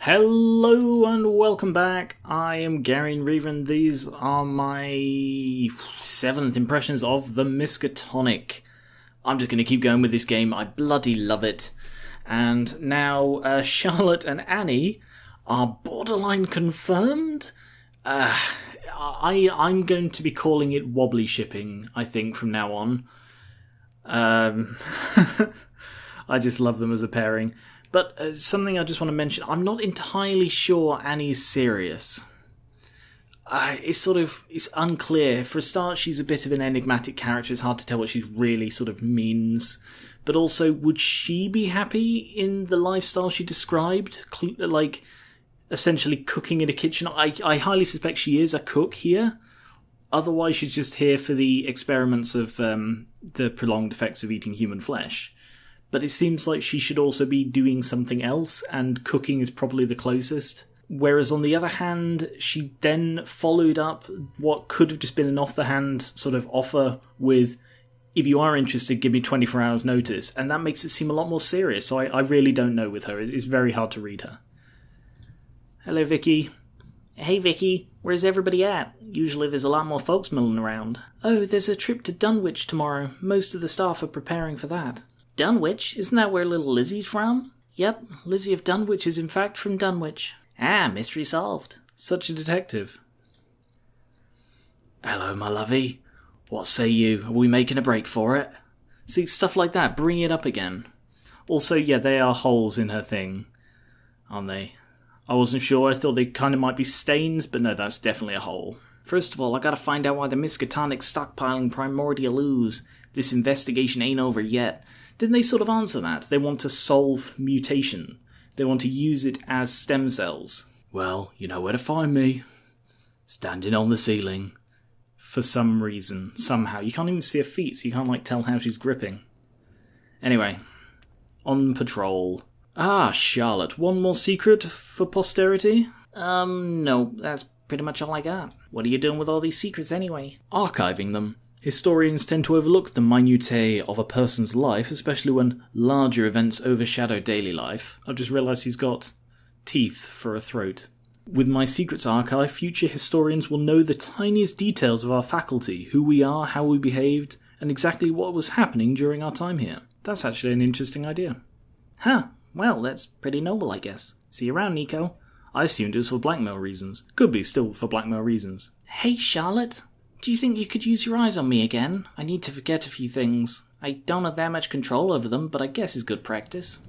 Hello and welcome back. I am Geran, and these are my 7th impressions of the Miskatonic. I'm just going to keep going with this game. I bloody love it. And now Charlotte and Annie are borderline confirmed. I'm going to be calling it wobbly shipping, I think, from now on. I just love them as a pairing. But something I just want to mention, I'm not entirely sure Annie's serious. It's unclear. For a start, she's a bit of an enigmatic character. It's hard to tell what she really sort of means. But also, would she be happy in the lifestyle she described? Like, essentially cooking in a kitchen? I highly suspect she is a cook here. Otherwise, she's just here for the experiments of the prolonged effects of eating human flesh. But it seems like she should also be doing something else, and cooking is probably the closest. Whereas on the other hand, she then followed up what could have just been an off-the-hand sort of offer with, if you are interested, give me 24 hours notice. And that makes it seem a lot more serious, so I really don't know with her. It's very hard to read her. Hello, Vicky. Hey, Vicky. Where's everybody at? Usually there's a lot more folks milling around. Oh, there's a trip to Dunwich tomorrow. Most of the staff are preparing for that. Dunwich? Isn't that where little Lizzie's from? Yep, Lizzie of Dunwich is in fact from Dunwich. Ah, mystery solved. Such a detective. Hello, my lovey. What say you? Are we making a break for it? See, stuff like that, bring it up again. Also, yeah, they are holes in her thing, aren't they? I wasn't sure, I thought they kind of might be stains, but no, that's definitely a hole. First of all, I gotta find out why the Miskatonic's stockpiling primordial ooze. This investigation ain't over yet. Didn't they sort of answer that? They want to solve mutation. They want to use it as stem cells. Well, you know where to find me. Standing on the ceiling. For some reason. Somehow. You can't even see her feet, so you can't tell how she's gripping. Anyway. On patrol. Ah, Charlotte. One more secret for posterity? No. That's pretty much all I got. What are you doing with all these secrets anyway? Archiving them. Historians tend to overlook the minutiae of a person's life, especially when larger events overshadow daily life. I've just realised he's got teeth for a throat. With my secrets archive, future historians will know the tiniest details of our faculty, who we are, how we behaved, and exactly what was happening during our time here. That's actually an interesting idea. Huh, well, that's pretty noble, I guess. See you around, Nico. I assumed it was for blackmail reasons. Could be still for blackmail reasons. Hey, Charlotte. Do you think you could use your eyes on me again? I need to forget a few things. I don't have that much control over them, but I guess it's good practice.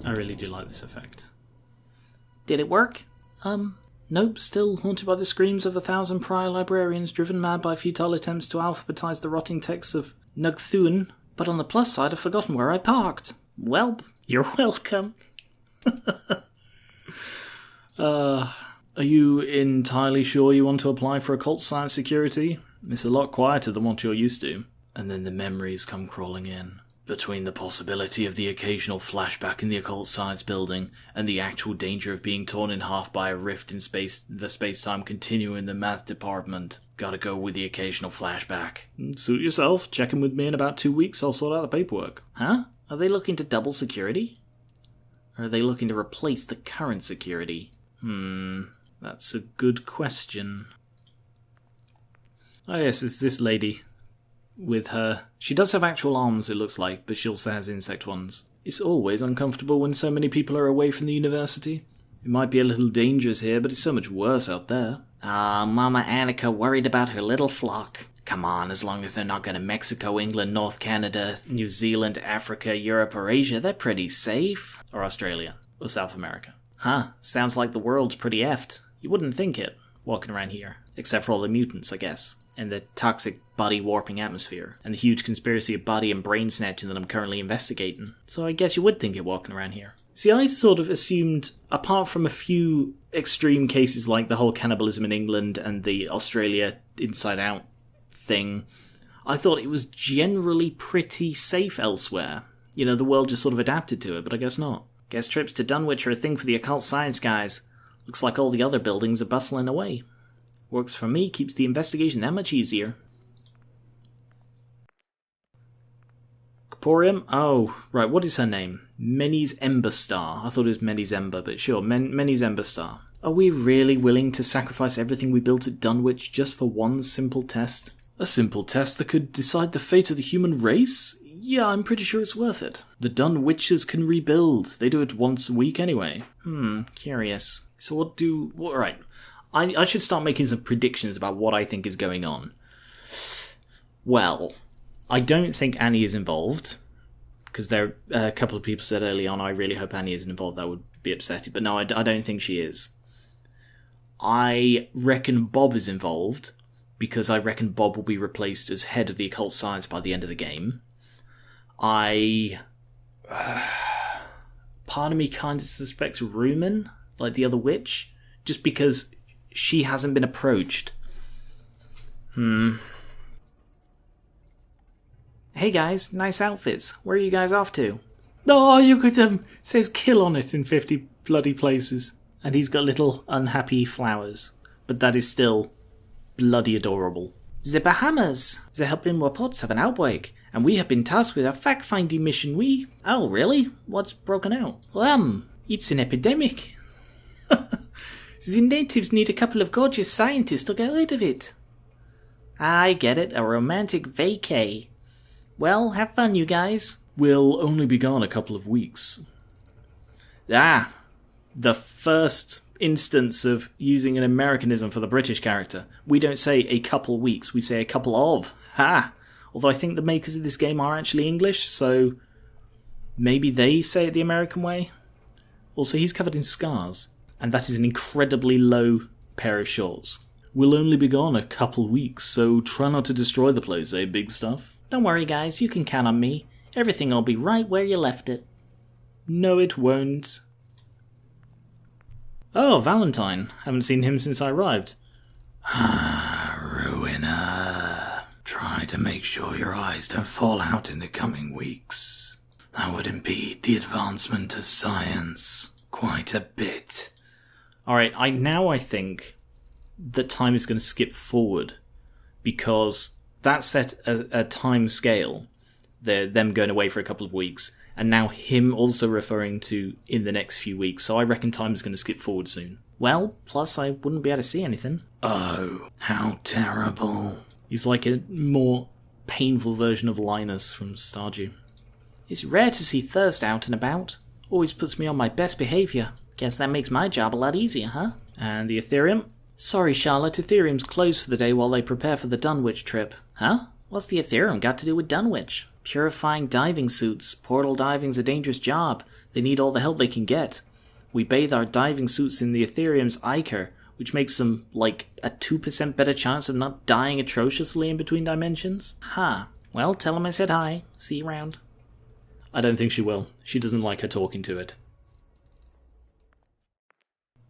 I really do like this effect. Did it work? Nope, still haunted by the screams of 1,000 prior librarians driven mad by futile attempts to alphabetize the rotting texts of Nugthuan. But on the plus side, I've forgotten where I parked. Welp, you're welcome. Are you entirely sure you want to apply for occult science security? It's a lot quieter than what you're used to. And then the memories come crawling in. Between the possibility of the occasional flashback in the occult science building and the actual danger of being torn in half by a rift in the space-time continuum in the math department, gotta go with the occasional flashback. Suit yourself. Check in with me in about 2 weeks. I'll sort out the paperwork. Huh? Are they looking to double security? Or are they looking to replace the current security? That's a good question. Oh yes, it's this lady. With her. She does have actual arms, it looks like, but she also has insect ones. It's always uncomfortable when so many people are away from the university. It might be a little dangerous here, but it's so much worse out there. Mama Annika worried about her little flock. Come on, as long as they're not going to Mexico, England, North Canada, New Zealand, Africa, Europe, or Asia, they're pretty safe. Or Australia. Or South America. Huh, sounds like the world's pretty effed. You wouldn't think it, walking around here. Except for all the mutants, I guess. And the toxic body-warping atmosphere. And the huge conspiracy of body and brain snatching that I'm currently investigating. So I guess you would think it walking around here. See, I sort of assumed, apart from a few extreme cases like the whole cannibalism in England and the Australia Inside Out thing, I thought it was generally pretty safe elsewhere. You know, the world just sort of adapted to it, but I guess not. Guess trips to Dunwich are a thing for the occult science guys. Looks like all the other buildings are bustling away. Works for me, keeps the investigation that much easier. Corporeum? Oh, right, what is her name? Menny's Ember Star. I thought it was Menny's Ember, but sure, Menny's Ember Star. Are we really willing to sacrifice everything we built at Dunwich just for one simple test? A simple test that could decide the fate of the human race? Yeah, I'm pretty sure it's worth it. The Dunwichers can rebuild. They do it once a week anyway. Curious. So right. I should start making some predictions about what I think is going on. Well, I don't think Annie is involved, because there a couple of people said early on, I really hope Annie isn't involved, that would be upsetting. But no, I don't think she is. I reckon Bob is involved, because I reckon Bob will be replaced as head of the occult science by the end of the game. Part of me kind of suspects Rumen, like the other witch, just because she hasn't been approached. Hey guys, nice outfits. Where are you guys off to? Oh, you could, says kill on it in 50 bloody places. And he's got little unhappy flowers. But that is still bloody adorable. The Bahamas! The helping reports have an outbreak, and we have been tasked with a fact-finding mission. Oh, really? What's broken out? It's an epidemic. The natives need a couple of gorgeous scientists to get rid of it. I get it, a romantic vacay. Well, have fun, you guys. We'll only be gone a couple of weeks. The first instance of using an Americanism for the British character. We don't say a couple weeks, we say a couple of. Although I think the makers of this game are actually English, so maybe they say it the American way. Also, he's covered in scars, and that is an incredibly low pair of shorts. We'll only be gone a couple weeks, so try not to destroy the place, eh, big stuff? Don't worry, guys, you can count on me. Everything will be right where you left it. No, it won't. Oh, Valentine. Haven't seen him since I arrived. Ruiner. Try to make sure your eyes don't fall out in the coming weeks. That would impede the advancement of science quite a bit. Alright, I think that time is going to skip forward, because that's set a time scale. Them going away for a couple of weeks, and now him also referring to in the next few weeks, so I reckon time is going to skip forward soon. Well, plus I wouldn't be able to see anything. Oh, how terrible. He's like a more painful version of Linus from Stardew. It's rare to see Thirst out and about. Always puts me on my best behaviour. Guess that makes my job a lot easier, huh? And the Ethereum? Sorry, Charlotte, Ethereum's closed for the day while they prepare for the Dunwich trip. Huh? What's the Ethereum got to do with Dunwich? Purifying diving suits. Portal diving's a dangerous job. They need all the help they can get. We bathe our diving suits in the Ethereum's ichor, which makes them, like, a 2% better chance of not dying atrociously in between dimensions. Well, tell them I said hi. See you around. I don't think she will. She doesn't like her talking to it.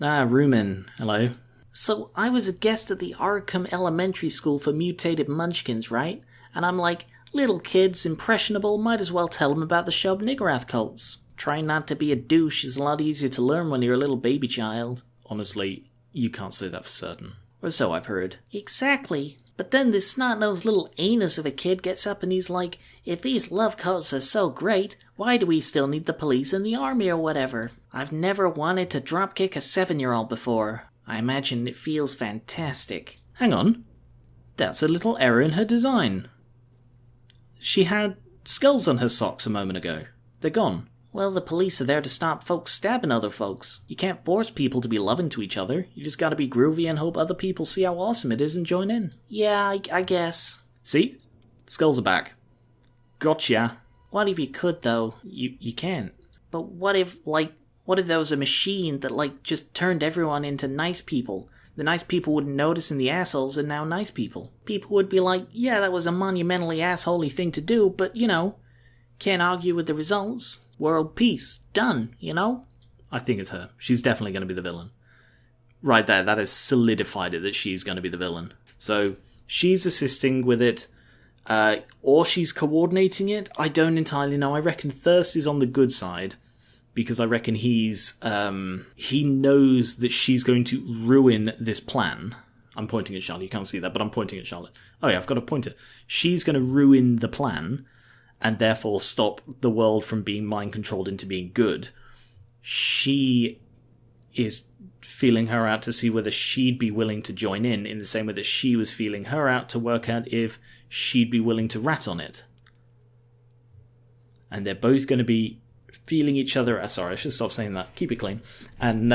Rumen. Hello. So, I was a guest at the Arkham Elementary School for mutated munchkins, right? And I'm like, little kids, impressionable, might as well tell them about the Shub-Niggurath cults. Trying not to be a douche is a lot easier to learn when you're a little baby child. Honestly, you can't say that for certain. Or so I've heard. Exactly. But then this snot-nosed little anus of a kid gets up and he's like, if these love cults are so great, why do we still need the police and the army or whatever? I've never wanted to dropkick a 7-year-old before. I imagine it feels fantastic. Hang on. That's a little error in her design. She had skulls on her socks a moment ago. They're gone. Well, the police are there to stop folks stabbing other folks. You can't force people to be loving to each other. You just gotta be groovy and hope other people see how awesome it is and join in. Yeah, I guess. See? Skulls are back. Gotcha. What if you could, though? You can't. But what if there was a machine that, just turned everyone into nice people? The nice people wouldn't notice and the assholes are now nice people. People would be like, yeah, that was a monumentally assholey thing to do, but, can't argue with the results. World peace. Done, I think it's her. She's definitely going to be the villain. Right there, that has solidified it that she's going to be the villain. So, she's assisting with it, or she's coordinating it. I don't entirely know. I reckon Thirst is on the good side, because I reckon he knows that she's going to ruin this plan. I'm pointing at Charlotte. You can't see that, but I'm pointing at Charlotte. Oh yeah, I've got a pointer. She's going to ruin the plan and therefore stop the world from being mind-controlled into being good. She is feeling her out to see whether she'd be willing to join in the same way that she was feeling her out to work out if she'd be willing to rat on it. And they're both going to be feeling each other... sorry, I should stop saying that. Keep it clean. And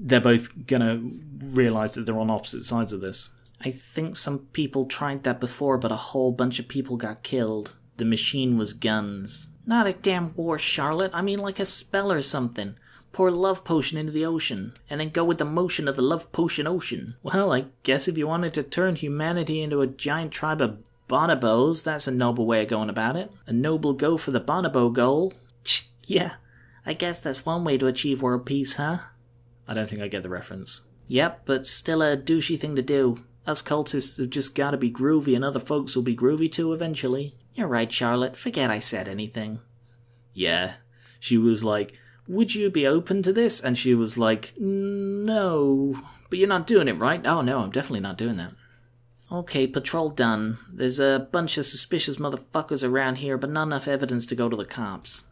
they're both going to realise that they're on opposite sides of this. I think some people tried that before, but a whole bunch of people got killed. The machine was guns. Not a damn war, Charlotte. I mean like a spell or something. Pour a love potion into the ocean, and then go with the motion of the love potion ocean. Well, I guess if you wanted to turn humanity into a giant tribe of bonobos, that's a noble way of going about it. A noble go for the bonobo goal. Yeah, I guess that's one way to achieve world peace, huh? I don't think I get the reference. Yep, but still a douchey thing to do. Us cultists have just gotta be groovy, and other folks will be groovy too eventually. You're right, Charlotte. Forget I said anything. Yeah. She was like, would you be open to this? And she was like, no. But you're not doing it, right? Oh, no, I'm definitely not doing that. Okay, patrol done. There's a bunch of suspicious motherfuckers around here, but not enough evidence to go to the cops.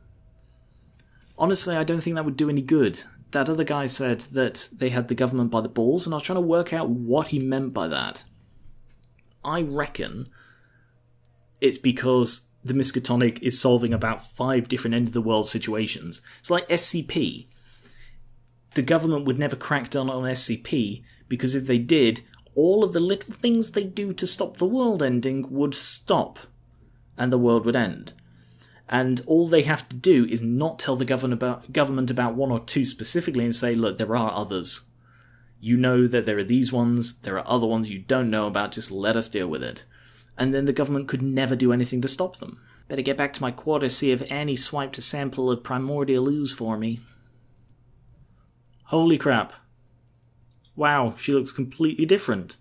Honestly, I don't think that would do any good. That other guy said that they had the government by the balls, and I was trying to work out what he meant by that. I reckon it's because the Miskatonic is solving about 5 different end-of-the-world situations. It's like SCP. The government would never crack down on SCP, because if they did, all of the little things they do to stop the world ending would stop, and the world would end. And all they have to do is not tell the government about 1 or 2 specifically and say, look, there are others. You know that there are these ones, there are other ones you don't know about, just let us deal with it. And then the government could never do anything to stop them. Better get back to my quarters, see if Annie swiped a sample of primordial ooze for me. Holy crap. Wow, she looks completely different.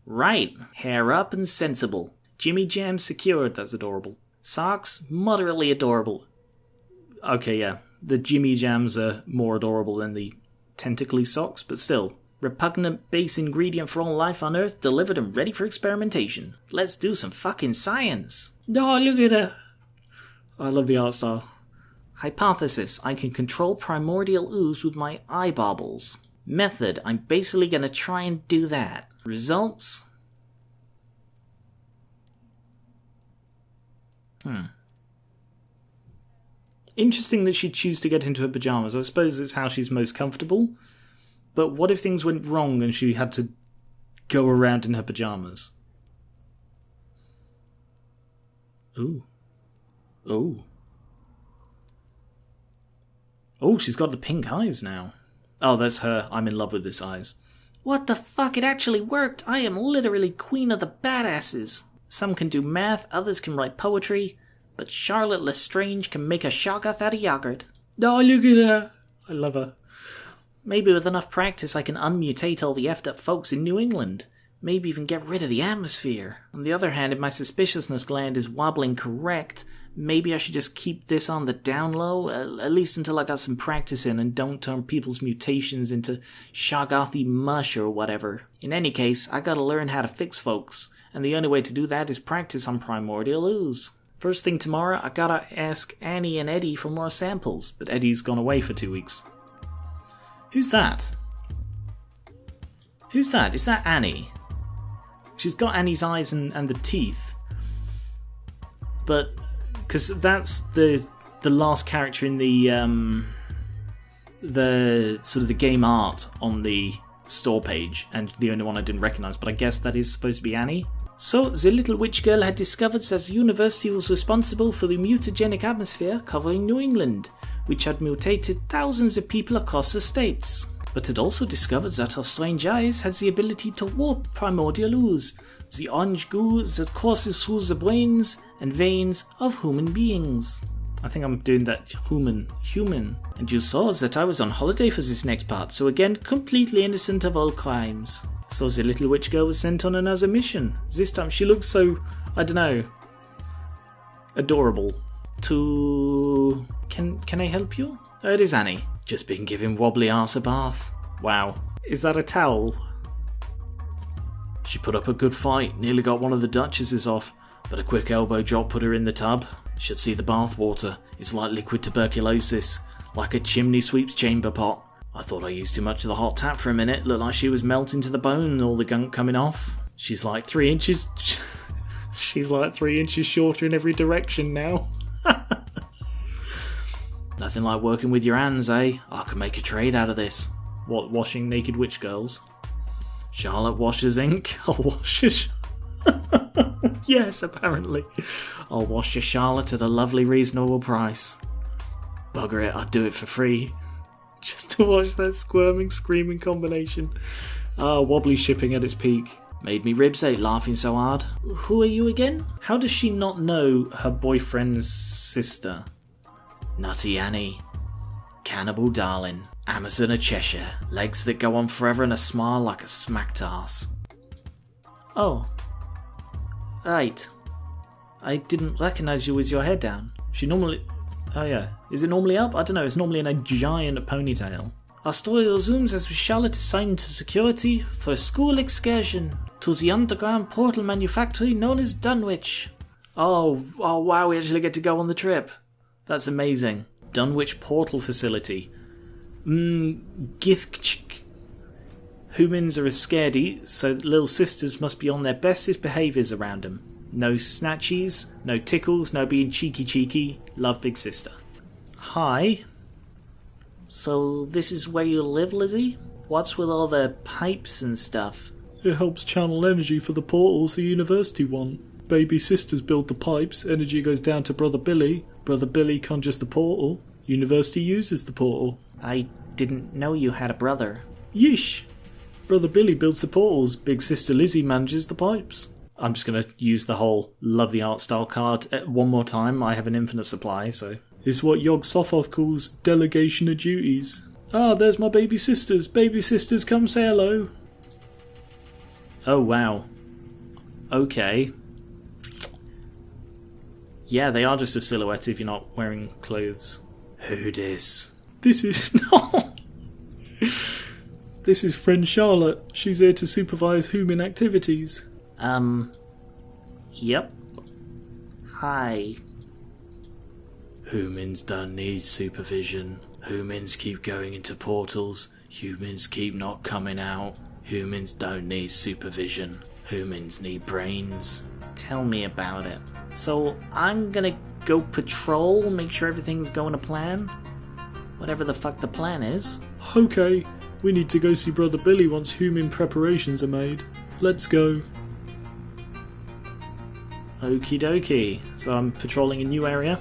Right, hair up and sensible. Jimmy Jam secured, that's adorable. Socks, moderately adorable. Okay, yeah, the Jimmy Jams are more adorable than the tentacly socks, but still. Repugnant base ingredient for all life on Earth, delivered and ready for experimentation. Let's do some fucking science. Oh, look at her. I love the art style. Hypothesis, I can control primordial ooze with my eye baubles. Method, I'm basically gonna try and do that. Results? Interesting that she'd choose to get into her pyjamas. I suppose it's how she's most comfortable. But what if things went wrong and she had to go around in her pyjamas? Ooh. Oh. Oh, she's got the pink eyes now. Oh, that's her. I'm in love with this eyes. What the fuck? It actually worked. I am literally queen of the badasses. Some can do math, others can write poetry, but Charlotte Lestrange can make a shoggoth out of yogurt. Oh, look at her. I love her. Maybe with enough practice I can unmutate all the effed up folks in New England. Maybe even get rid of the atmosphere. On the other hand, if my suspiciousness gland is wobbling correct, maybe I should just keep this on the down low, at least until I got some practice in and don't turn people's mutations into shoggothy mush or whatever. In any case, I gotta learn how to fix folks, and the only way to do that is practice on primordial ooze. First thing tomorrow, I gotta ask Annie and Eddie for more samples, but Eddie's gone away for 2 weeks. Who's that? Who's that? Is that Annie? She's got Annie's eyes and the teeth. But, because that's the last character in the sort of the game art on the store page, and the only one I didn't recognise, but I guess that is supposed to be Annie. So, the little witch girl had discovered that the university was responsible for the mutagenic atmosphere covering New England, which had mutated thousands of people across the states. But had also discovered that her strange eyes had the ability to warp primordial ooze, the orange goo that courses through the brains and veins of human beings. I think I'm doing that human. And you saw that I was on holiday for this next part, so again, completely innocent of all crimes. So the little witch girl was sent on another mission. This time she looks so, I don't know, adorable. to... Can I help you? Oh, it is Annie. Just been giving wobbly arse a bath. Wow. Is that a towel? She put up a good fight, nearly got one of the Duchesses off, but a quick elbow drop put her in the tub. Should see the bath water. It's like liquid tuberculosis, like a chimney sweep's chamber pot. I thought I used too much of the hot tap for a minute. Looked like she was melting to the bone and all the gunk coming off. She's like 3 inches... She's like 3 inches shorter in every direction now. Nothing like working with your hands, eh? I can make a trade out of this. What, washing naked witch girls? Charlotte washes ink. I'll wash your... Yes, apparently. I'll wash your Charlotte at a lovely reasonable price. Bugger it, I'd do it for free. Just to watch that squirming, screaming combination. Wobbly shipping at its peak. Made me ribs ache laughing so hard. Who are you again? How does she not know her boyfriend's sister? Nutty Annie. Cannibal darling. Amazon of Cheshire. Legs that go on forever and a smile like a smacked arse. Oh. Right. I didn't recognise you with your hair down. She normally... Oh yeah. Is it normally up? I don't know. It's normally in a giant ponytail. Our story resumes as Charlotte is signed to security for a school excursion to the underground portal manufactory known as Dunwich. Oh wow, we actually get to go on the trip. That's amazing. Dunwich portal facility. Githchik. Humans are a scaredy, so little sisters must be on their bestest behaviours around them. No snatchies, no tickles, no being cheeky. Love big sister. Hi. So this is where you live, Lizzie? What's with all the pipes and stuff? It helps channel energy for the portals the university want. Baby sisters build the pipes, energy goes down to Brother Billy. Brother Billy conjures the portal. University uses the portal. I didn't know you had a brother. Yeesh! Brother Billy builds the portals, big sister Lizzie manages the pipes. I'm just going to use the whole love the art style card one more time. I have an infinite supply, so... It's what Yog Sothoth calls delegation of duties. Ah, there's my baby sisters. Baby sisters, come say hello. Oh, wow. Okay. Yeah, they are just a silhouette if you're not wearing clothes. Who dis? This is... No! This is friend Charlotte. She's here to supervise human activities. Yep. Hi. Humans don't need supervision. Humans keep going into portals. Humans keep not coming out. Humans don't need supervision. Humans need brains. Tell me about it. So, I'm gonna go patrol, make sure everything's going to plan. Whatever the fuck the plan is. Okay, we need to go see Brother Billy once human preparations are made. Let's go. Okie dokie. So I'm patrolling a new area.